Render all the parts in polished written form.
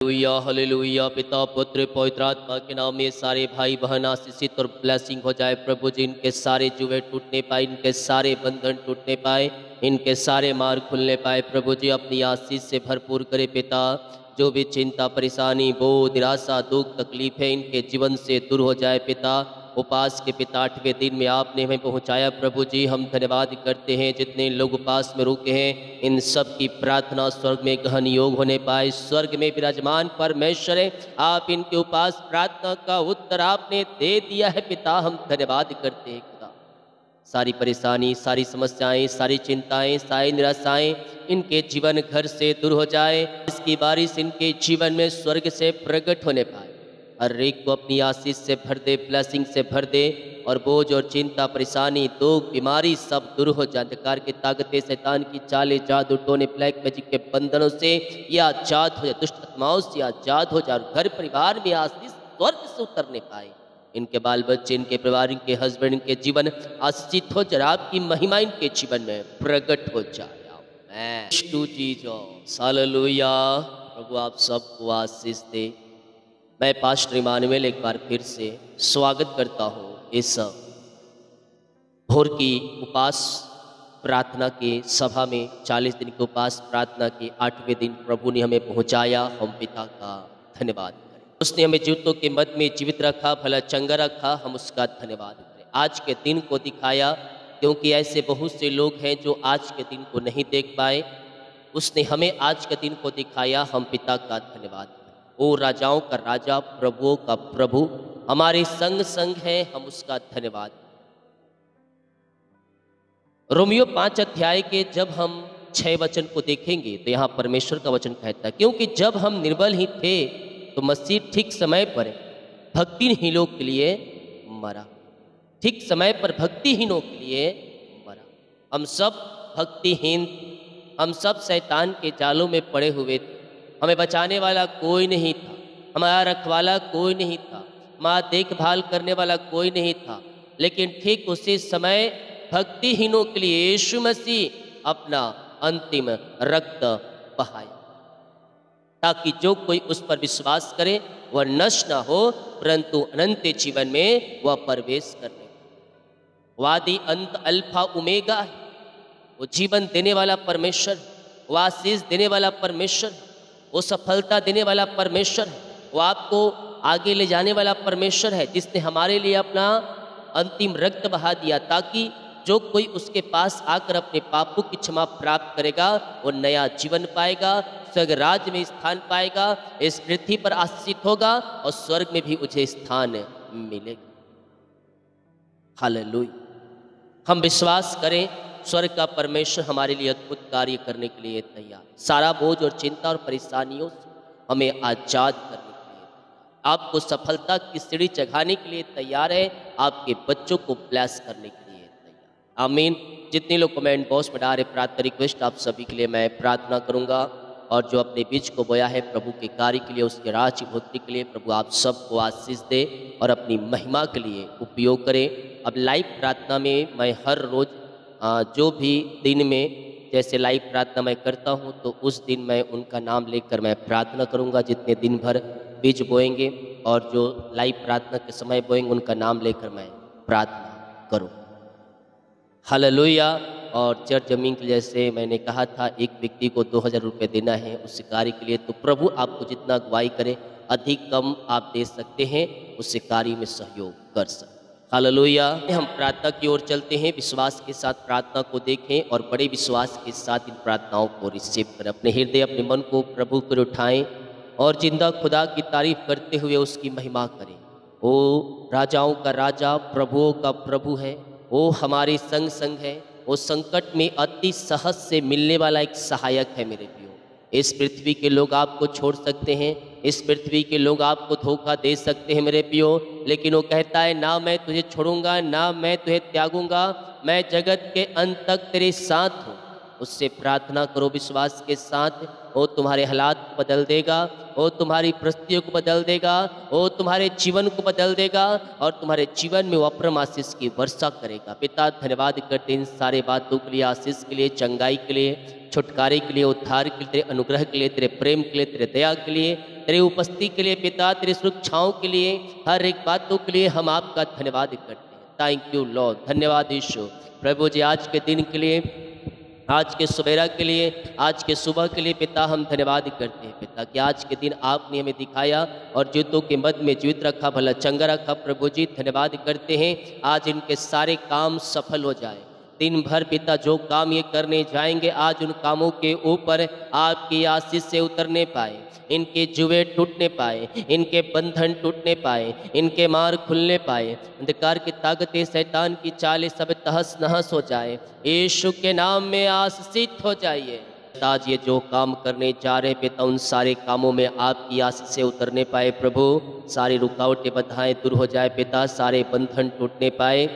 Hallelujah hallelujah. पिता पुत्र पवित्र आत्मा के नाम में सारे भाई बहन आशीषित और ब्लेसिंग हो जाए प्रभु जी। इनके सारे जुए टूटने पाए, इनके सारे बंधन टूटने पाए, इनके सारे मार्ग खुलने पाए प्रभु जी। अपनी आशीष से भरपूर करे पिता। जो भी चिंता परेशानी बोझ निराशा दुख तकलीफ है इनके जीवन से दूर हो जाए पिता। उपास के पिता 8वें दिन में आपने हमें पहुंचाया प्रभु जी। हम धन्यवाद करते हैं जितने लोग उपास में रुके हैं इन सब की प्रार्थना स्वर्ग में गहन योग होने पाए। स्वर्ग में विराजमान परमेश्वर है, आप इनके उपास प्रार्थना का उत्तर आपने दे दिया है पिता। हम धन्यवाद करते हैं खुदा। सारी परेशानी सारी समस्याएं सारी चिंताएं सारी निराशाएं इनके जीवन घर से दूर हो जाए। इसकी बारिश इनके जीवन में स्वर्ग से प्रकट होने पाए। हर एक को अपनी आशीष से भर दे, ब्लेसिंग से भर दे और बोझ और चिंता परेशानी दुख बीमारी सब दूर हो जाए। अंधकार की ताकतें शैतान की चालें जादू टोने ब्लैक मैजिक के बंधनों से ये आजाद हो जाए, दुष्ट आत्माओं से आजाद हो जाए और घर परिवार में आशीष स्वर्ग से उतरने पाए। इनके बाल बच्चे इनके परिवार इनके हस्बैंड इनके जीवन आशीषित हो जाए, आपकी महिमा इनके जीवन में प्रकट हो जाए। आमीन टू जीसस हालेलुया। प्रभु आप सबको आशीष दे। मैं पास्टर इमानुएल एक बार फिर से स्वागत करता हूँ इस भोर की उपास प्रार्थना के सभा में। 40 दिन के उपास प्रार्थना के 8वें दिन प्रभु ने हमें पहुँचाया। हम पिता का धन्यवाद करें। उसने हमें जूतों के मध्य में जीवित रखा, भला चंगा रखा, हम उसका धन्यवाद करें। आज के दिन को दिखाया क्योंकि ऐसे बहुत से लोग हैं जो आज के दिन को नहीं देख पाए। उसने हमें आज के दिन को दिखाया, हम पिता का धन्यवाद करें। ओ राजाओं का राजा प्रभुओं का प्रभु हमारे संग संग है, हम उसका धन्यवाद। रोमियो 5 अध्याय के जब हम 6 वचन को देखेंगे तो यहाँ परमेश्वर का वचन कहता है, क्योंकि जब हम निर्बल ही थे तो मसीह ठीक समय पर भक्तिहीनों के लिए मरा। ठीक समय पर भक्तिहीनों के लिए मरा। हम सब भक्तिहीन, हम सब शैतान के जालों में पड़े हुए थे। हमें बचाने वाला कोई नहीं था, हमारा रखवाला कोई नहीं था, हमारा देखभाल करने वाला कोई नहीं था। लेकिन ठीक उसी समय भक्तिहीनों के लिए यीशु मसीह अपना अंतिम रक्त बहाया, ताकि जो कोई उस पर विश्वास करे वह नष्ट न हो परंतु अनंत जीवन में वह प्रवेश करने। वादी अंत अल्फा ओमेगा है। वो जीवन देने वाला परमेश्वर, वो आशीष देने वाला परमेश्वर, वो सफलता देने वाला परमेश्वर है, वो आपको आगे ले जाने वाला परमेश्वर है, जिसने हमारे लिए अपना अंतिम रक्त बहा दिया ताकि जो कोई उसके पास आकर अपने पापों की क्षमा प्राप्त करेगा वो नया जीवन पाएगा, स्वर्ग राज्य में स्थान पाएगा, इस पृथ्वी पर आशीषित होगा और स्वर्ग में भी उसे स्थान मिलेगा। हालेलुया। हम विश्वास करें स्वर्ग का परमेश्वर हमारे लिए अद्भुत कार्य करने के लिए तैयार। सारा बोझ और चिंता और परेशानियों से हमें आजाद करने के लिए, आपको सफलता की सीढ़ी चढ़ाने के लिए तैयार है, आपके बच्चों को ब्लेस करने के लिए तैयार। आमीन। जितने लोग कमेंट बॉक्स में डाल रहे प्रार्थना रिक्वेस्ट, आप सभी के लिए मैं प्रार्थना करूंगा। और जो अपने बीज को बोया है प्रभु के कार्य के लिए, उसके राज्य भक्ति के लिए, प्रभु आप सबको आशीष दे और अपनी महिमा के लिए उपयोग करें। अब लाइव प्रार्थना में मैं हर रोज़ जो भी दिन में जैसे लाइव प्रार्थना मैं करता हूं तो उस दिन मैं उनका नाम लेकर मैं प्रार्थना करूंगा। जितने दिन भर बीज बोएंगे और जो लाइव प्रार्थना के समय बोएंगे उनका नाम लेकर मैं प्रार्थना करूं। हालेलुया। और चर्च जमीन के जैसे मैंने कहा था एक व्यक्ति को 2000 रुपये देना है उस कार्य के लिए, तो प्रभु आपको जितना अगुवाई करे अधिक कम आप दे सकते हैं, उससे कार्य में सहयोग कर सकते। हालेलुया। हम प्रार्थना की ओर चलते हैं। विश्वास के साथ प्रार्थना को देखें और बड़े विश्वास के साथ इन प्रार्थनाओं को रिसीव करें। अपने हृदय अपने मन को प्रभु पर उठाएं और जिंदा खुदा की तारीफ करते हुए उसकी महिमा करें। ओ राजाओं का राजा प्रभुओं का प्रभु है, वो हमारे संग संग है, वो संकट में अति सहज से मिलने वाला एक सहायक है। मेरे प्रियो, इस पृथ्वी के लोग आपको छोड़ सकते हैं, इस पृथ्वी के लोग आपको धोखा दे सकते हैं मेरे प्रियो, लेकिन वो कहता है ना मैं तुझे छोड़ूंगा ना मैं तुझे त्यागूंगा, मैं जगत के अंत तक तेरे साथ हूँ। उससे प्रार्थना करो विश्वास के साथ। वो तुम्हारे हालात को बदल देगा, वो तुम्हारी परिस्थितियों को बदल देगा, वो तुम्हारे जीवन को बदल देगा और तुम्हारे जीवन में वो अपरम आशीष की वर्षा करेगा। पिता धन्यवाद करते इन सारे बातों के लिए, आशीष के लिए, चंगाई के लिए, छुटकारे के लिए, उद्धार के लिए, तेरे अनुग्रह के लिए, तेरे प्रेम के लिए, तेरे दया के लिए। तेरी उपस्थिति के लिए पिता, तेरी सुरक्षाओं के लिए, हर एक बातों के लिए हम आपका धन्यवाद करते हैं। थैंक यू लॉर्ड, धन्यवाद यीशु। प्रभु जी आज के दिन के लिए, आज के सवेरा के लिए, आज के सुबह के लिए पिता हम धन्यवाद करते हैं पिता कि आज के दिन आपने हमें दिखाया और जूतों के मध्य में जीवित रखा, भला चंगा रखा। प्रभु जी धन्यवाद करते हैं, आज इनके सारे काम सफल हो जाए। दिन भर पिता जो काम ये करने जाएंगे, आज उन कामों के ऊपर आपकी आशीष से उतरने पाए, इनके जुए टूटने पाए, इनके बंधन टूटने पाए, इनके मार खुलने पाए, अंधकार की ताकतें, शैतान की चालें सब तहस नहस हो जाए। यीशु के नाम में आशीषित हो जाइए। आज ये जो काम करने जा रहे पिता, उन सारे कामों में आपकी आशीष से उतरने पाए। प्रभु सारी रुकावटें बाधाएं दूर हो जाए पिता, सारे बंधन टूटने पाए,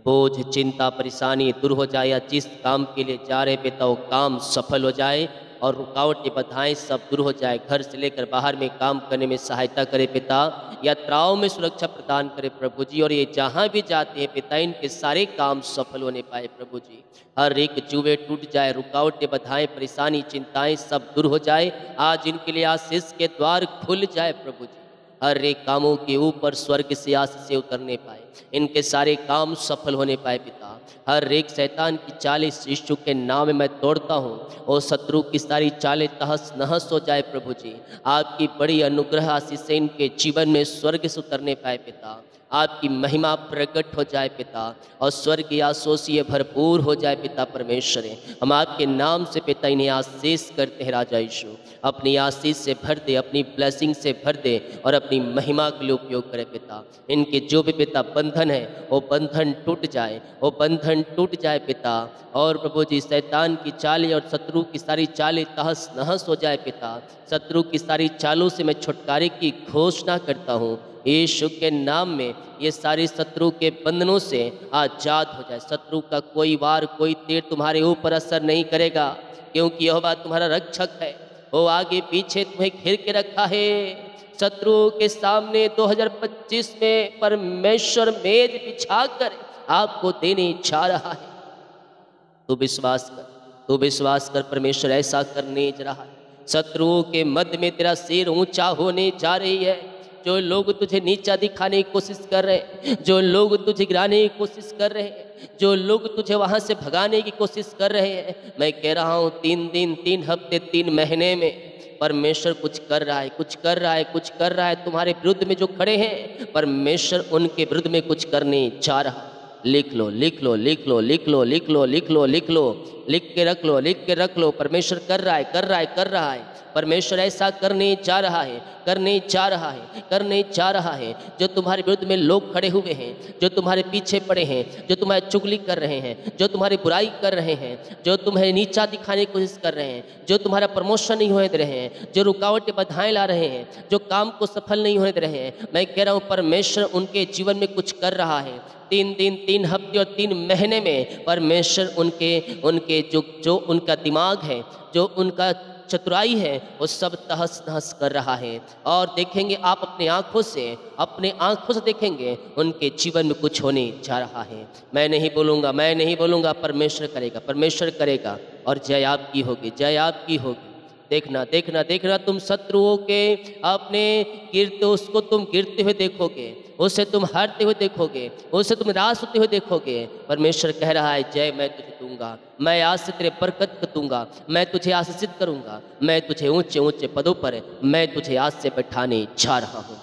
बोझ चिंता परेशानी दूर हो जाए। या जिस काम के लिए जा रहे पिता वो काम सफल हो जाए और रुकावटें बाधाएं सब दूर हो जाए। घर से लेकर बाहर में काम करने में सहायता करे पिता, यात्राओं में सुरक्षा प्रदान करे प्रभु जी। और ये जहाँ भी जाते हैं पिता, इनके सारे काम सफल होने पाए प्रभु जी। हर एक जुए टूट जाए, रुकावटें बाधाएं परेशानी चिंताएं सब दूर हो जाए। आज इनके लिए आशीष के द्वार खुल जाए प्रभु जी। हर एक कामों के ऊपर स्वर्ग से आशीष से उतरने पाए, इनके सारे काम सफल होने पाए पिता। हर एक शैतान की चालें यीशु के नाम में मैं तोड़ता हूँ और शत्रु की सारी चालें तहस नहस हो जाए प्रभु जी। आपकी बड़ी अनुग्रह आशीष से इनके जीवन में स्वर्ग से उतरने पाए पिता। आपकी महिमा प्रकट हो जाए पिता और स्वर्ग की आशीष से भरपूर हो जाए पिता परमेश्वर। हम आपके नाम से पिता इन्हें आशीष करते हैं राजा यीशु। अपनी आशीष से भर दे, अपनी ब्लेसिंग से भर दे और अपनी महिमा के लिए उपयोग करे पिता। इनके जो भी पिता बंधन है वो बंधन टूट जाए, वो बंधन टूट जाए पिता। और प्रभु जी शैतान की चालें और शत्रु की सारी चालें तहस नहस हो जाए पिता। शत्रु की सारी चालों से मैं छुटकारे की घोषणा करता हूँ यीशु के नाम में। ये सारी शत्रु के बंधनों से आजाद हो जाए। शत्रु का कोई वार कोई तीर तुम्हारे ऊपर असर नहीं करेगा, क्योंकि यहोवा तुम्हारा रक्षक है। वो आगे पीछे तुम्हें घेर के रखा है। शत्रु के सामने 2025 में परमेश्वर मेज बिछाकर आपको देने जा रहा है। तू विश्वास कर, तू विश्वास कर, परमेश्वर ऐसा करने जा रहा है। शत्रुओं के मध्य में तेरा सिर ऊंचा होने जा रही है। जो लोग तुझे नीचा दिखाने की कोशिश कर रहे हैं, जो लोग तुझे गिराने की कोशिश कर रहे हैं, जो लोग तुझे वहां से भगाने की कोशिश कर रहे हैं, मैं कह रहा हूँ 3 दिन 3 हफ्ते 3 महीने में परमेश्वर कुछ कर रहा है, कुछ कर रहा है, कुछ कर रहा है। तुम्हारे विरुद्ध में जो खड़े हैं, परमेश्वर उनके विरुद्ध में कुछ करने जा रहा है। लिख लो, लिख लो, लिख लो, लिख लो, लिख लो, लिख लो, लिख लो, लिख के रख लो, लिख के रख लो। परमेश्वर कर रहा है, कर रहा है, कर रहा है। परमेश्वर ऐसा करने जा रहा है, करने जा रहा है, करने जा रहा है। जो तुम्हारे विरुद्ध में लोग खड़े हुए हैं, जो तुम्हारे पीछे पड़े हैं, जो तुम्हारी चुगली कर रहे हैं, जो तुम्हारी बुराई कर रहे हैं, जो तुम्हें नीचा दिखाने की कोशिश कर रहे हैं, जो तुम्हारा प्रमोशन नहीं होने दे रहे हैं, जो रुकावटें बाधाएं ला रहे हैं, जो काम को सफल नहीं होने दे रहे हैं, मैं कह रहा हूँ परमेश्वर उनके जीवन में कुछ कर रहा है। 3 दिन 3 हफ्ते और 3 महीने में परमेश्वर उनके जो उनका दिमाग है, जो उनका चतुराई है, वो सब तहस नहस कर रहा है। और देखेंगे आप अपने आंखों से देखेंगे उनके जीवन में कुछ होने जा रहा है। मैं नहीं बोलूँगा, मैं नहीं बोलूँगा, परमेश्वर करेगा, परमेश्वर करेगा और जय आपकी होगी, जय आपकी होगी। देखना, देखना, देखना, तुम शत्रुओं के अपने गिरते उसको तुम गिरते हुए देखोगे, उसे तुम हारते हुए देखोगे, उसे तुम निराश होते हुए देखोगे। परमेश्वर कह रहा है जय मैं तुझे दूंगा, मैं आज से तेरे बरकत दूंगा, मैं तुझे आशीषित करूंगा, मैं तुझे ऊंचे ऊंचे पदों पर मैं तुझे आज से बैठाने जा रहा हूँ।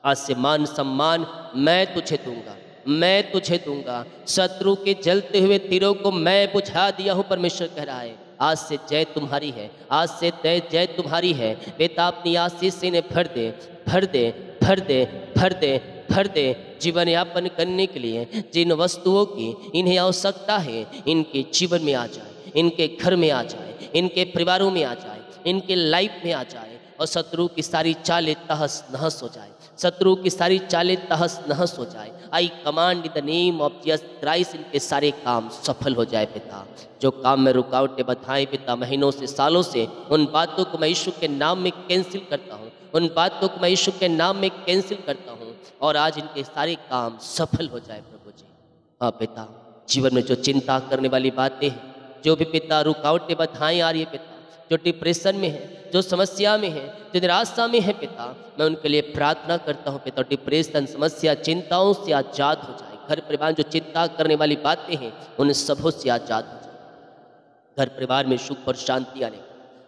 आज से मान सम्मान मैं तुझे दूंगा, मैं तुझे दूंगा। शत्रु के जलते हुए तीरों को मैं बुझा दिया हूँ। परमेश्वर कह रहा है आज से जय तुम्हारी है, आज से जय तुम्हारी है। बेटा अपनी आशीष से इन्हें भर दे, भर दे, भर दे, भर दे, भर दे। जीवन यापन करने के लिए जिन वस्तुओं की इन्हें आवश्यकता है, इनके जीवन में आ जाए, इनके घर में आ जाए, इनके परिवारों में आ जाए, इनके लाइफ में आ जाए और शत्रु की सारी चालें तहस नहस हो जाए, शत्रु की सारी चालें तहस नहस हो जाए। आई command in the name of Jesus Christ, इनके सारे काम सफल हो जाए पिता। जो काम में रुकावटें बाधाएं पिता महीनों से सालों से, उन बातों को मैं यीशु के नाम में कैंसिल करता हूँ, उन बातों को मैं यीशु के नाम में कैंसिल करता हूँ और आज इनके सारे काम सफल हो जाए प्रभु जी। हाँ पिता, जीवन में जो चिंता करने वाली बातें हैं, जो भी पिता रुकावटें बाधाएं आ रही है पिता, जो डिप्रेशन में है, जो समस्या में है, जो निराशा में है पिता, मैं उनके लिए प्रार्थना करता हूँ पिता। डिप्रेशन, समस्या, चिंताओं से आज़ाद हो जाए। घर परिवार जो चिंता करने वाली बातें हैं उन सबों से आज़ाद हो जाए। घर परिवार में सुख और शांति आने,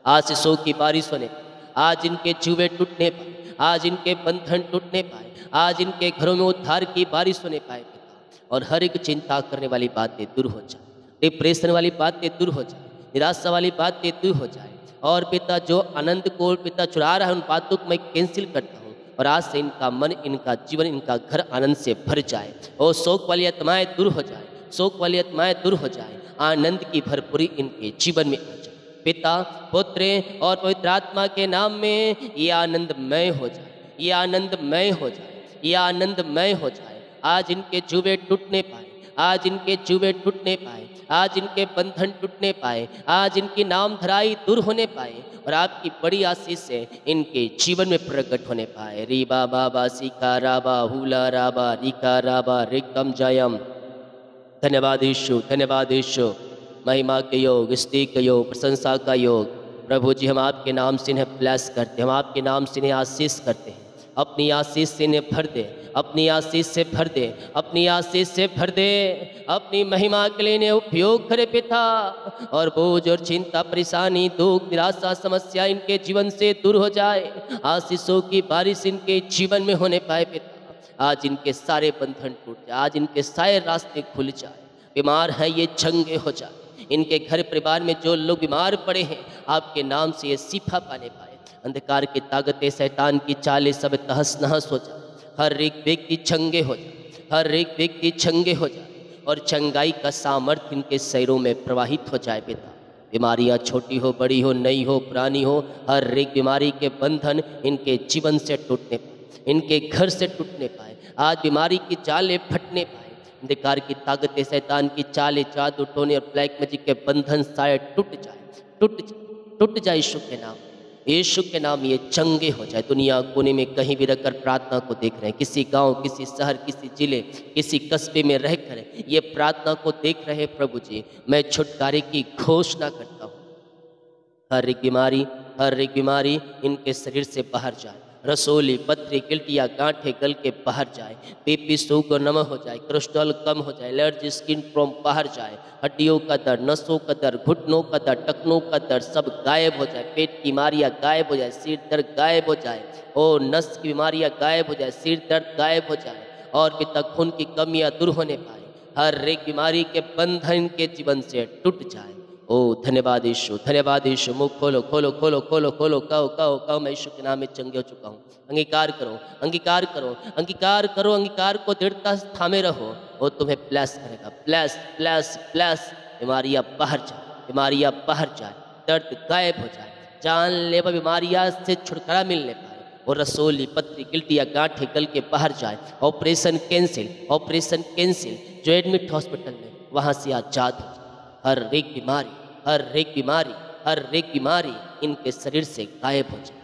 आशीषों की बारिश होने, आज इनके जुए टूटने पाए, आज इनके बंधन टूटने पाए, आज इनके घरों में उद्धार की बारिश होने पाए पिता। और हर एक चिंता करने वाली बातें दूर हो जाए, डिप्रेशन वाली बातें दूर हो जाए, निराशा वाली बातें दूर हो जाए। और पिता जो आनंद को पिता चुरा रहा है उन बातों को मैं कैंसिल करता हूँ। और आज से इनका मन, इनका जीवन, इनका घर आनंद से भर जाए। और शोक वाली आत्माएं दूर हो जाए, शोक वाली आत्माएं दूर हो जाए। आनंद की भरपूरी इनके जीवन में आ जाए। पिता, पुत्र और पवित्र आत्मा के नाम में ये आनंदमय हो जाए, ये आनंदमय हो जाए, ये आनंदमय हो जाए। आज इनके जुए टूटने पाए, आज इनके जुए टूटने पाए, आज इनके बंधन टूटने पाए, आज इनकी नाम धराई दूर होने पाए और आपकी बड़ी आशीष से इनके जीवन में प्रकट होने पाए। रीबा बाबा सीका राबा हुला राबा रिका राबा रिकम जयम। धन्यवाद यीशु, धन्यवाद यीशु। महिमा के योग, स्तुति के योग, प्रशंसा का योग। प्रभु जी, हम आपके नाम से इन्हें ब्लेस करते हैं, हम आपके नाम से इन्हें आशीष करते हैं। अपनी आशीष से इन्हें भर दे, अपनी आशीष से भर दे, अपनी आशीष से भर दे। अपनी महिमा के लिए इन्हें उपयोग करे पिता। और बोझ और चिंता, परेशानी, दुख, निराशा, समस्या इनके जीवन से दूर हो जाए। आशीषों की बारिश इनके जीवन में होने पाए पिता। आज इनके सारे बंधन टूट जाए, आज इनके सारे रास्ते खुल जाए। बीमार हैं ये चंगे हो जाए। इनके घर परिवार में जो लोग बीमार पड़े हैं आपके नाम से ये शिफा पाने पाए। अंधकार की ताकतें, शैतान की चालें सब तहस नहस हो जाए। हर एक व्यक्ति चंगे हो जाए, हर एक व्यक्ति चंगे हो जाए और चंगाई का सामर्थ्य इनके शरीरों में प्रवाहित हो जाए पिता। बीमारियां छोटी हो, बड़ी हो, नई हो, पुरानी हो, हर एक बीमारी के बंधन इनके जीवन से टूटने पाए, इनके घर से टूटने पाए। आज बीमारी की चालें फटने पाए। अंधकार की ताकतें, शैतान की चालें, जादू टोने और ब्लैक मैजिक के बंधन सारे टूट जाए, टूट जाए यीशु के नाम। यीशु के नाम ये चंगे हो जाए। दुनिया कोने में कहीं भी रहकर प्रार्थना को देख रहे हैं, किसी गांव, किसी शहर, किसी जिले, किसी कस्बे में रहकर ये प्रार्थना को देख रहे हैं प्रभु जी, मैं छुटकारे की घोषणा करता हूँ। हर एक बीमारी, हर एक बीमारी इनके शरीर से बाहर जाए। रसोली, पथरी, गिल्टिया, गांठे गल के बाहर जाए। बीपी, शुगर नम हो जाए, कोलेस्ट्रॉल कम हो जाए, एलर्जी, स्किन प्रॉब्लम बाहर जाए। हड्डियों का दर्द, नसों का दर्द, घुटनों का दर्द, टखनों का दर्द सब गायब हो जाए। पेट की बीमारियां गायब हो जाए, सिर दर्द गायब हो जाए, और नस की बीमारियां गायब हो जाए, सिर दर्द गायब हो जाए। और पिता, खून की कमियां दूर होने पाए। हर एक बीमारी के बंधन के जीवन से टूट जाए। ओ धन्यवाद यीशु, धन्यवाद यीशु। मुख खोलो, खोलो, खोलो, खोलो, खोलो, कहो, कहो, कहो, मैं यीशु के नाम में चंगे हो चुका हूँ। अंगीकार करो, अंगीकार करो, अंगीकार करो, अंगीकार को दृढ़ता से थामे रहो। वो तुम्हें ब्लेस करेगा। Bless, bless, bless. बीमारियां बाहर जाए, बीमारियां बाहर जाए, दर्द गायब हो जाए, जानलेवा बीमारियां से छुटकारा मिलने पाए। और रसोली, पथरी, गिल्टिया, गांठे गल के बाहर जाए। Operation cancel, operation cancel. जो एडमिट हॉस्पिटल में वहाँ से आजाद हो जाए। हर एक बीमारी, हर एक बीमारी, हर एक बीमारी इनके शरीर से गायब हो जाए।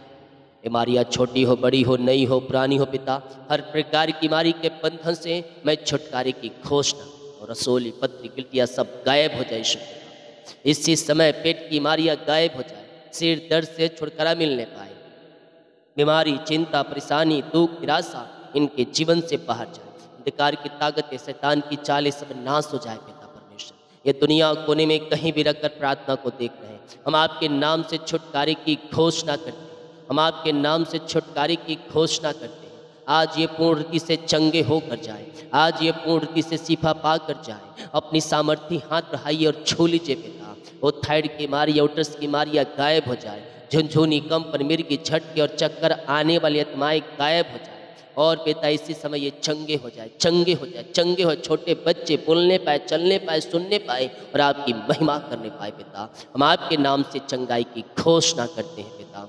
बीमारियां छोटी हो, बड़ी हो, नई हो, पुरानी हो पिता, हर प्रकार की बीमारी के बंधन से मैं छुटकारे की घोषणा। और रसोली, पथरी, गिल्टियां सब गायब हो जाए यीशु। इसी समय पेट की बीमारियां गायब हो जाए, सिर दर्द से छुटकारा मिलने पाए। बीमारी, चिंता, परेशानी, दुख, निराशा इनके जीवन से बाहर जाए। अंधकार की ताकतें, शैतान की चालें सब नाश हो जाए पिता परमेश्वर। ये दुनिया कोने में कहीं भी रखकर प्रार्थना को देख रहे हैं, हम आपके नाम से छुटकारे की घोषणा करते हैं। हम आपके नाम से छुटकारे की घोषणा करते हैं। आज ये पूर्ण रीति से चंगे होकर जाए, आज ये पूर्ण रीति से शिफा पा कर जाए। अपनी सामर्थ्य हाथ बढ़ाइए और छू लीजिए पिता। वो थायराइड की बीमारी, यूट्रस की बीमारियाँ गायब हो जाए। झुनझुनी, कंपन, मिर्गी, झटके और चक्कर आने वाली आत्माएं गायब हो जाए। और पिता इसी समय ये चंगे हो जाए, चंगे हो जाए, चंगे हो। छोटे बच्चे बोलने पाए, चलने पाए, सुनने पाए और आपकी महिमा करने पाए पिता। हम आपके नाम से चंगाई की घोषणा करते हैं पिता।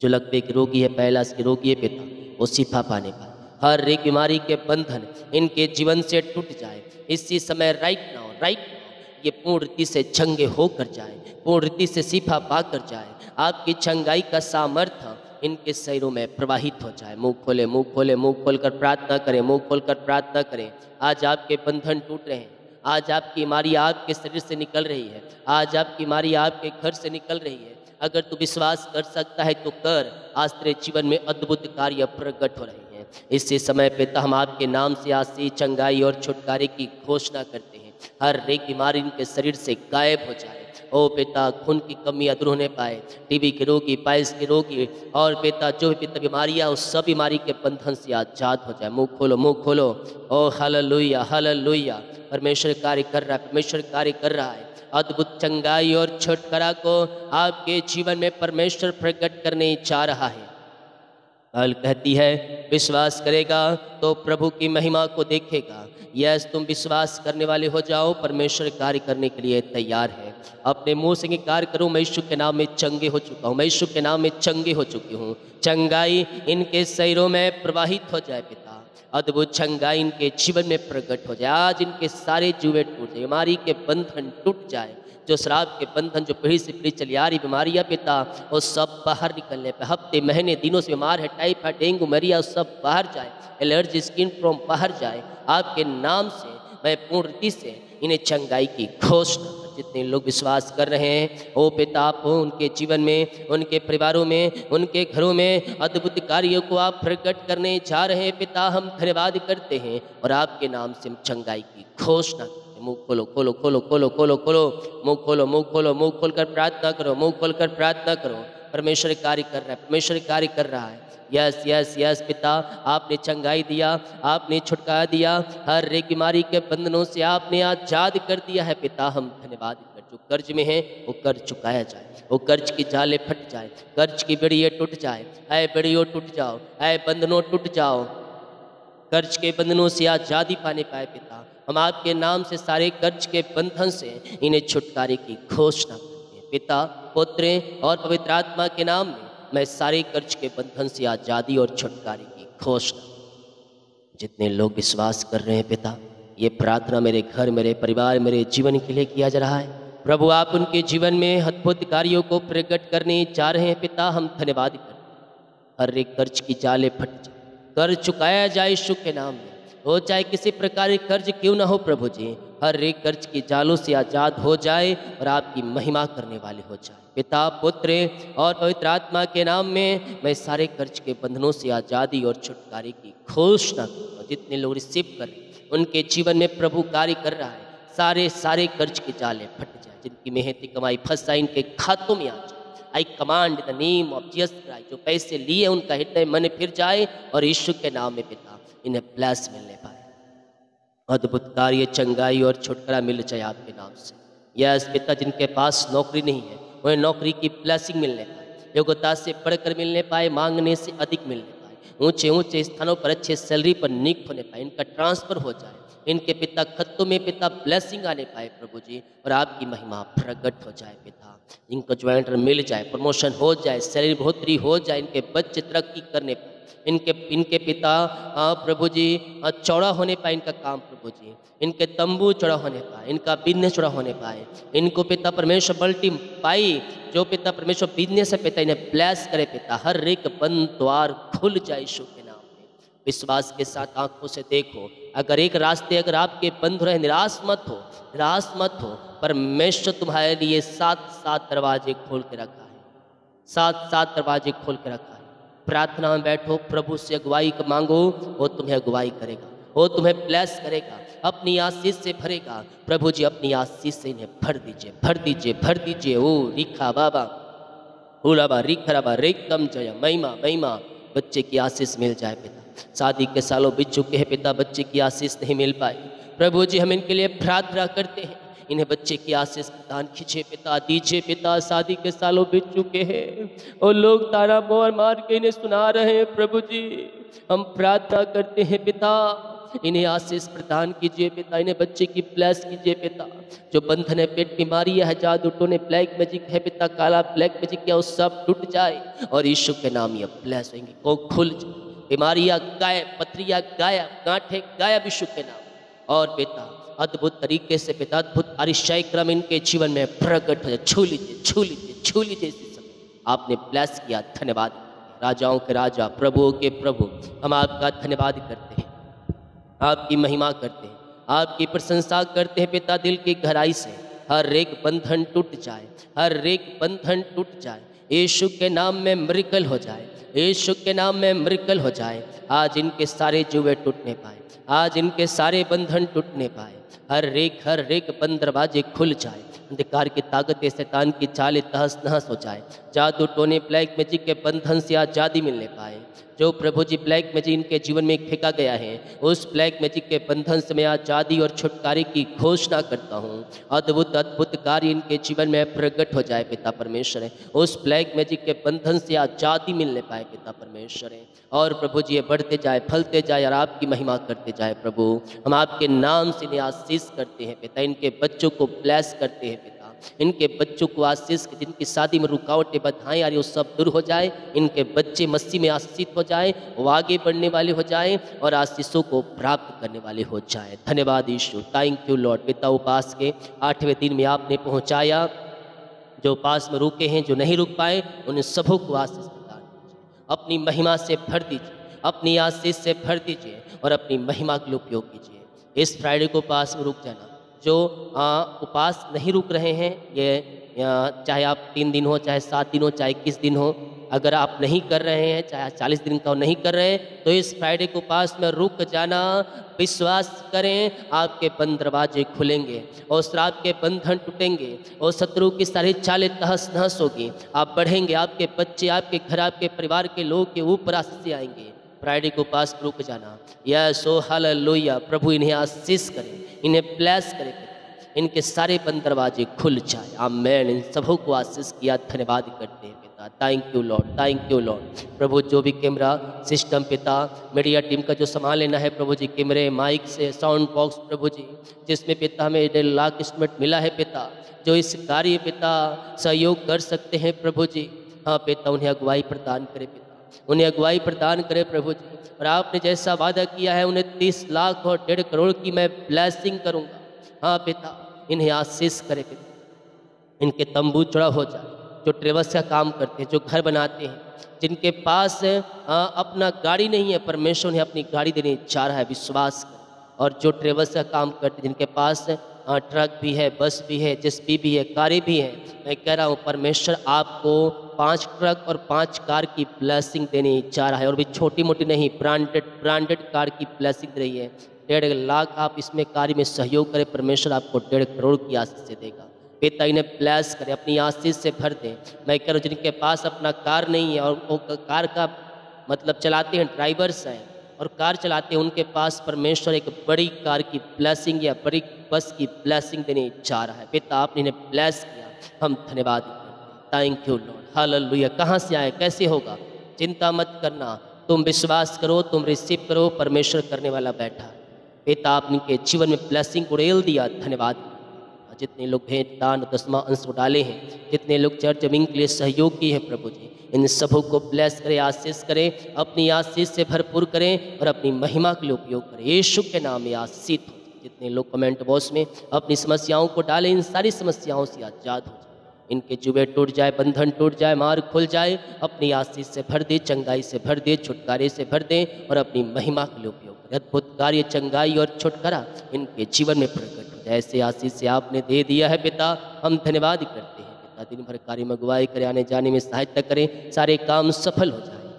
जो लकवे के रोगी है, पैलास के रोगी है पिता, वो शिफा पाने पाए। हर एक बीमारी के बंधन इनके जीवन से टूट जाए इसी समय। राइट नाउ, राइट नाउ ये पूर्ण रीति से चंगे होकर जाए, पूर्ण रीति से शिफा पाकर जाए। आपकी चंगाई का सामर्थ्य इनके शरीरों में प्रवाहित हो जाए। मुंह खोले, मुंह खोले, मुंह खोलकर प्रार्थना करें, मुंह खोलकर प्रार्थना करें। आज आपके बंधन टूट रहे हैं, आज आपकी बीमारी आपके शरीर से निकल रही है, आज आपकी बीमारी आपके घर से निकल रही है, अगर तू विश्वास कर सकता है तो कर। आज तेरे जीवन में अद्भुत कार्य प्रकट हो रहे हैं। इसी समय पिता हम आपके नाम से आज से चंगाई और छुटकारे की घोषणा करते हैं। हर एक बीमारी इनके शरीर से गायब हो जाए। ओ पिता, खून की कमी दूर होने पाए, टीबी के रोगी, पाइल्स के रोगी, और पिता जो भी पिता बीमारियाँ उस सब बीमारी के बंधन से आजाद हो जाए। मुंह खोलो, मुंह खोलो। ओ हालेलुया, हालेलुया। परमेश्वर कार्य कर रहा है, परमेश्वर कार्य कर रहा है। अद्भुत चंगाई और छुटकारा को आपके जीवन में परमेश्वर प्रकट करने जा रहा है। बाइबल कहती है विश्वास करेगा तो प्रभु की महिमा को देखेगा। यस, तुम विश्वास करने वाले हो जाओ, परमेश्वर कार्य करने के लिए तैयार है। अपने मुंह से कार्य करो, मैं यीशु के नाम में चंगे हो चुका हूँ, मैं यीशु के नाम में चंगे हो चुकी हूँ। चंगाई इनके शरीरों में प्रवाहित हो जाए पिता। अद्भुत चंगाई इनके जीवन में प्रकट हो जाए। आज इनके सारे जुए टूट जाए, बीमारी के बंधन टूट जाए। जो शराब के बंधन, जो पीढ़ी से पीढ़ी चली आ रही बीमारियां पिता, वो सब बाहर निकलने पे, हफ्ते महीने दिनों से बीमार है, टाइफाइड, डेंगू, मलेरिया, सब बाहर जाए। एलर्जी, स्किन प्रॉब्लम बाहर जाए। आपके नाम से मैं पूर्ण रीति से इन्हें चंगाई की घोषणा। जितने लोग विश्वास कर रहे हैं ओ पिता, आप उनके जीवन में, उनके परिवारों में, उनके घरों में अद्भुत कार्यों को आप प्रकट करने जा रहे हैं पिता। हम धन्यवाद करते हैं और आपके नाम से हम चंगाई की घोषणा। मुंह खोलो, खोलो, खोलो, खोलो, खोलो, खोलो, मुंह खोलो, मुंह खोलो, मुंह खोलकर प्रार्थना करो, मुंह खोलकर प्रार्थना करो। परमेश्वर कार्य कर रहा है, परमेश्वर कार्य कर रहा है। यस, यस, यस पिता, आपने चंगाई दिया, आपने छुटकारा दिया, हर एक बीमारी के बंधनों से आपने आजाद कर दिया है पिता। हम धन्यवाद कर, जो कर्ज में है वो कर्ज चुकाया जाए, वो कर्ज की जाले फट जाए, कर्ज की बेड़ियाँ टूट जाए। ऐ बेड़ियों टूट जाओ, ऐ बंधनों टूट जाओ, कर्ज के बंधनों से आजादी पाने पाए पिता। हम आपके नाम से सारे कर्ज के बंधन से इन्हें छुटकारे की घोषणा करते हैं पिता, पुत्र और पवित्र आत्मा के नाम में। मैं सारे कर्ज के बंधन से आजादी और छुटकारे की घोषणा। जितने लोग विश्वास कर रहे हैं पिता, ये प्रार्थना मेरे घर, मेरे परिवार, मेरे जीवन के लिए किया जा रहा है। प्रभु आप उनके जीवन में अद्भुत कार्यों को प्रकट करने जा रहे हैं पिता। हम धन्यवाद करते हैं। हर एक कर्ज की जाले फट जाए, कर्ज चुकाया जाए यीशु के नाम में। हो चाहे किसी प्रकार के कर्ज क्यों ना हो प्रभु जी, हर एक कर्ज की जालों से आजाद हो जाए और आपकी महिमा करने वाले हो जाए पिता, पुत्र और पवित्र आत्मा के नाम में। मैं सारे कर्ज के बंधनों से आज़ादी और छुटकारे की घोषणा करूँ। जितने लोग रिसीव कर उनके जीवन में प्रभु कार्य कर रहा है। सारे कर्ज के जाले फट जाए, जिनकी मेहनती कमाई फंस जाए इनके खातों में आ जाए। आई command the name of Jesus Christ, जो पैसे लिए उनका हृदय मन फिर जाए और यीशु के नाम में पिता इन्हें ब्लेस मिलने पाए। अद्भुत कार्य, चंगाई और छुटकारा मिल जाए आपके नाम से। यस पिता, जिनके पास नौकरी नहीं है उन्हें नौकरी की ब्लेसिंग मिलने पाए, योग्यता से बढ़कर मिलने पाए, मांगने से अधिक मिलने पाए, ऊंचे ऊंचे स्थानों पर अच्छे सैलरी पर नियुक्त होने पाए, इनका ट्रांसफर हो जाए, इनके पिता खत्तों में पिता ब्लेसिंग आने पाए प्रभु जी, और आपकी महिमा प्रकट हो जाए पिता। इनको ज्वाइंटर मिल जाए, प्रमोशन हो जाए, सैलरी बढ़ोतरी हो जाए, इनके बच्चे तरक्की करने पाए, इनके पिता प्रभु जी चौड़ा होने पाए इनका काम प्रभु जी, इनके तंबू चौड़ा होने पाए, इनका बिजनेस चौड़ा होने पाए, इनको पिता परमेश्वर मल्टी पाई, जो पिता परमेश्वर बिजनेस है पिता इन्हें ब्लेस करे पिता। हर एक बंद द्वार खुल जाए यीशु के नाम में। विश्वास के साथ आंखों से देखो, अगर एक रास्ते अगर आपके बंद हो रहे, निराश मत हो, निराश मत हो। परमेश्वर तुम्हारे लिए 7 दरवाजे खोल के रखा है, 7 दरवाजे खोल के रखा है। प्रार्थना में बैठो, प्रभु से अगुवाई मांगो, वो तुम्हें अगुवाई करेगा, वो तुम्हें ब्लेस करेगा, अपनी आशीष से भरेगा। प्रभु जी अपनी आशीष से इन्हें भर दीजिए, भर दीजिए, भर दीजिए। ओ रिखा बाबा हुलाबा रिखराबा रेकम जय महिमा महिमा। बच्चे की आशीष मिल जाए पिता। शादी के सालों बीत चुके हैं पिता, बच्चे की आशीष नहीं मिल पाई। प्रभु जी हम इनके लिए प्रार्थना करते हैं, इन्हें बच्चे की आशीष प्रदान कीजिए पिता, दीजिए पिता। शादी के सालों बीत चुके हैं और लोग ताना मोर मार के इन्हें सुना रहे हैं प्रभु जी, हम प्रार्थना करते हैं पिता इन्हें आशीष प्रदान कीजिए पिता, इन्हें बच्चे की ब्लेस कीजिए पिता। जो बंधन है, पेट बीमारी है, जादू टोने, ब्लैक मैजिक है पिता, काला ब्लैक मैजिक क्या, वो सब टूट जाए और यीशु के नाम ये ब्लेस होंगे, को खुल जाए, बीमारियाँ गायब, पथरियाँ गायब, गांठें गायब यीशु के नाम। और पिता अद्भुत तरीके से पिता अद्भुत अरिशय क्रम इनके जीवन में प्रकट हो जाए। छू लीजिए, छू लीजिए, छू लीजिए। इसी समय आपने ब्लेस किया, धन्यवाद। राजाओं के राजा, प्रभुओं के प्रभु, हम आपका धन्यवाद करते हैं, आपकी महिमा करते हैं, आपकी प्रशंसा करते हैं पिता। दिल की गहराई से हर एक बंधन टूट जाए, हर एक बंधन टूट जाए, यीशु के नाम में मिरेकल हो जाए, यीशु के नाम में मिरेकल हो जाए। आज इनके सारे जुए टूटने पाए, आज इनके सारे बंधन टूटने पाए, हर एक बंद दरवाजे खुल जाए, अंधकार की ताकतें शैतान की चालें तहस नहस हो जाए, जादू टोने ब्लैक मैजिक के बंधन से आज़ादी मिलने पाए। जो प्रभु जी ब्लैक मैजिक इनके जीवन में फेंका गया है, उस ब्लैक मैजिक के बंधन से मैं आज़ादी और छुटकारे की घोषणा करता हूँ। अद्भुत अद्भुत कार्य इनके जीवन में प्रकट हो जाए पिता परमेश्वर है, उस ब्लैक मैजिक के बंधन से आज़ादी मिलने पाए पिता परमेश्वर है। और प्रभु जी ये बढ़ते जाए, फलते जाए और आपकी महिमा करते जाए। प्रभु हम आपके नाम से इन्हें आशीष करते हैं पिता, इनके बच्चों को ब्लेस करते हैं पिता, इनके बच्चों को आशीष, जिनकी शादी में रुकावटें बाधाएं आ रही वो सब दूर हो जाए, इनके बच्चे मसीह में आशीषित हो जाए, वो आगे बढ़ने वाले हो जाए और आशीषों को प्राप्त करने वाले हो जाए। धन्यवाद यीशु, थैंक यू लॉर्ड। पिता उपास के 8वें दिन में आपने पहुंचाया, जो उपास में रुके हैं, जो नहीं रुक पाए, उन सबों को आशीष प्रदान कीजिए, अपनी महिमा से भर दीजिए, अपनी आशीष से भर दीजिए और अपनी महिमा के लिए उपयोग कीजिए। इस फ्राइडे को उपास में रुक जाना, जो उपास नहीं रुक रहे हैं, ये चाहे आप 3 दिन हो, चाहे 7 दिन हो, चाहे 21 दिन हो, अगर आप नहीं कर रहे हैं, चाहे 40 दिन का नहीं कर रहे हैं, तो इस फ्राइडे को उपास में रुक जाना। विश्वास करें, आपके बंद दरवाजे खुलेंगे और श्राप के बंधन टूटेंगे और शत्रु की सारी चालें तहस नहस होगी। आप बढ़ेंगे, आपके बच्चे, आपके घर, आपके परिवार के लोग के ऊपर आशीष आएंगे। फ्राइडे को पास रुक जाना। यीशु हालेलुया। प्रभु इन्हें आशीष करे, इन्हें ब्लेस करे, इनके सारे बंद दरवाजे खुल जाए। आमेन। इन सबों को आशीष किया, धन्यवाद करते हैं पिता। Thank you Lord, thank you Lord. प्रभु जो भी कैमरा सिस्टम पिता, मीडिया टीम का जो सामान लेना है प्रभु जी, कैमरे, माइक से, साउंड बॉक्स प्रभु जी, जिसमें पिता हमें 1.5 लाख एस्टिमेट मिला है पिता, जो इस कार्य पिता सहयोग कर सकते हैं प्रभु जी, हाँ पिता उन्हें अगुवाई प्रदान करे पिता, उन्हें अगुवाई प्रदान करे प्रभु जी। और आपने जैसा वादा किया है उन्हें 30 लाख और 1.5 करोड़ की मैं ब्लेसिंग करूँगा। हाँ पिता इन्हें आशीष करे पिता, इनके तंबू चौड़ा हो जाए। जो ट्रेवल्स का काम करते हैं, जो घर बनाते हैं, जिनके पास अपना गाड़ी नहीं है, परमेश्वर ने अपनी गाड़ी देने चाह रहा है, विश्वास कर। और जो ट्रेवल्स का काम करते हैं, जिनके पास ट्रक भी है, बस भी है, जेसीबी भी है, कारें भी हैं, मैं कह रहा हूँ परमेश्वर आपको 5 ट्रक और 5 कार की ब्लेसिंग देने चाह रहा है। और भी छोटी मोटी नहीं, ब्रांडेड कार की ब्लेसिंग दे रही है। 1.5 लाख आप इसमें कार्य में सहयोग करें, परमेश्वर आपको 1.5 करोड़ की आशीष से देगा। पिता इन्हें ब्लेस करें, अपनी आशीष से भर दें। मैं कह रहा हूँ जिनके पास अपना कार नहीं है और वो कार का मतलब चलाते हैं, ड्राइवर्स हैं और कार चलाते हैं, उनके पास परमेश्वर एक बड़ी कार की ब्लेसिंग या बड़ी बस की ब्लेसिंग देने चाह रहा है। पिता आपने इन्हें ब्लेस किया, हम धन्यवाद करते हैं। Thank you Lord, hallelujah. कहाँ से आए, कैसे होगा, चिंता मत करना, तुम विश्वास करो, तुम रिसीव करो, परमेश्वर करने वाला बैठा है। पिता आपने के जीवन में ब्लेसिंग उड़ेल दिया, धन्यवाद। जितने लोग भेंट दान दसवां अंश को डाले हैं, जितने लोग चर्च जमीन के लिए सहयोग किए हैं प्रभु जी, इन सबों को ब्लेस करें, आशीष करें, अपनी आशीष से भरपूर करें और अपनी महिमा के लिए उपयोग करें। यीशु के नाम में आशीष हो। जितने लोग कमेंट बॉक्स में अपनी समस्याओं को डालें, इन सारी समस्याओं से आज़ाद हो जाए, इनके जुए टूट जाए, बंधन टूट जाए, मार्ग खुल जाए, अपनी आशीष से भर दे, चंगाई से भर दे, छुटकारे से भर दे और अपनी महिमा के लिए उपयोग करें। अद्भुत कार्य, चंगाई और छुटकारा इनके जीवन में प्रकट हो जाए। ऐसे आशीष से आपने दे दिया है पिता, हम धन्यवाद करते हैं पिता। दिन भर कार्य में अगुवाई करें, आने जाने में सहायता करें, सारे काम सफल हो जाए।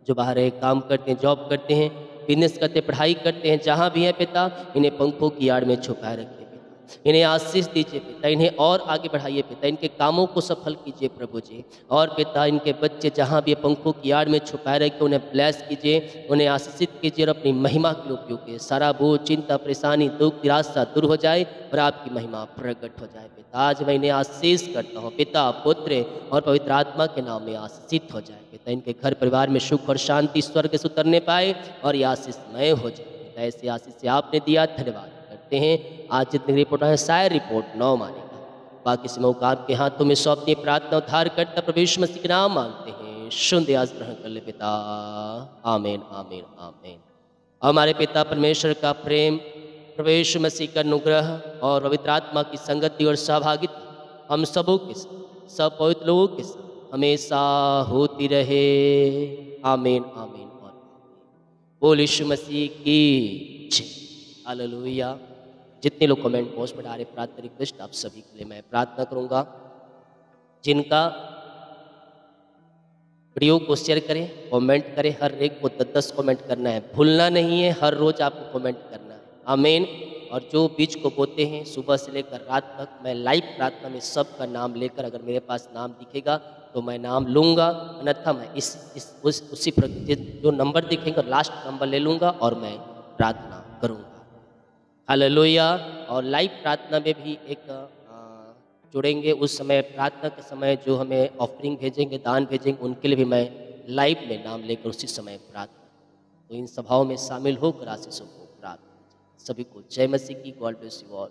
जो बाहर है, काम करते हैं, जॉब करते हैं, बिजनेस करते हैं, पढ़ाई करते हैं, जहाँ भी है पिता इन्हें पंखों की आड़ में छुपाए रखिए पिता, इन्हें आशीष दीजिए पिता, इन्हें और आगे बढ़ाइए पिता, इनके कामों को सफल कीजिए प्रभु जी। और पिता इनके बच्चे जहाँ भी पंखों की आड़ में छुपाए रखे, उन्हें ब्लेस कीजिए, उन्हें आशीषित कीजिए और अपनी महिमा के लिए उपयोग कीजिए। सारा बोझ, चिंता, परेशानी, दुख, निराशा दूर हो जाए और आपकी महिमा प्रकट हो जाए पिता। आज मैं इन्हें आशीष करता हूँ पिता, पुत्र और पवित्र आत्मा के नाम में आशीषित हो जाए पिता। इनके घर परिवार में सुख और शांति स्वर्ग से उतरने पाए और ये आशीषमय हो जाए पिता। ऐसे आशीष से आपने दिया, धन्यवाद करते हैं। आज जितनी रिपोर्ट है, शायद रिपोर्ट 9 मानेगा, बाकी से मौका आपके हाथों में सौंपने प्रार्थना उद्धार करता प्रभु यीशु मसीह के नाम मांगते हैं। शुद्ध आज ग्रहण कर ले पिता, आमीन आमीन आमीन। हमारे पिता परमेश्वर का प्रेम, प्रभु यीशु मसीह का अनुग्रह और पवित्र आत्मा की संगति और सहभागिता हम सबों के साथ, सब पवित्र लोगों के साथ हमेशा होती रहे। आमीन आमीन और बोल यीशु मसीह की जय। हालेलुया। जितने लोग कमेंट बॉक्स में डाले प्रार्थना रिक्वेस्ट, आप सभी के लिए मैं प्रार्थना करूंगा। जिनका वीडियो को शेयर करें, कमेंट करें, हर एक को 10-10 कमेंट करना है, भूलना नहीं है, हर रोज़ आपको कमेंट करना है। आमीन। और जो बीज को बोते हैं सुबह से लेकर रात तक, मैं लाइव प्रार्थना में सबका नाम लेकर, अगर मेरे पास नाम दिखेगा तो मैं नाम लूँगा, अन्यथा मैं उसी जो नंबर दिखेगा लास्ट नंबर ले लूँगा और मैं प्रार्थना करूँगा। हालेलुया। और लाइव प्रार्थना में भी एक जुड़ेंगे, उस समय प्रार्थना के समय जो हमें ऑफरिंग भेजेंगे, दान भेजेंगे, उनके लिए भी मैं लाइव में नाम लेकर उसी समय प्रार्थना। तो इन सभाओं में शामिल होकर आशीषों को प्राप्त। सभी को जय मसीह की। God bless you all.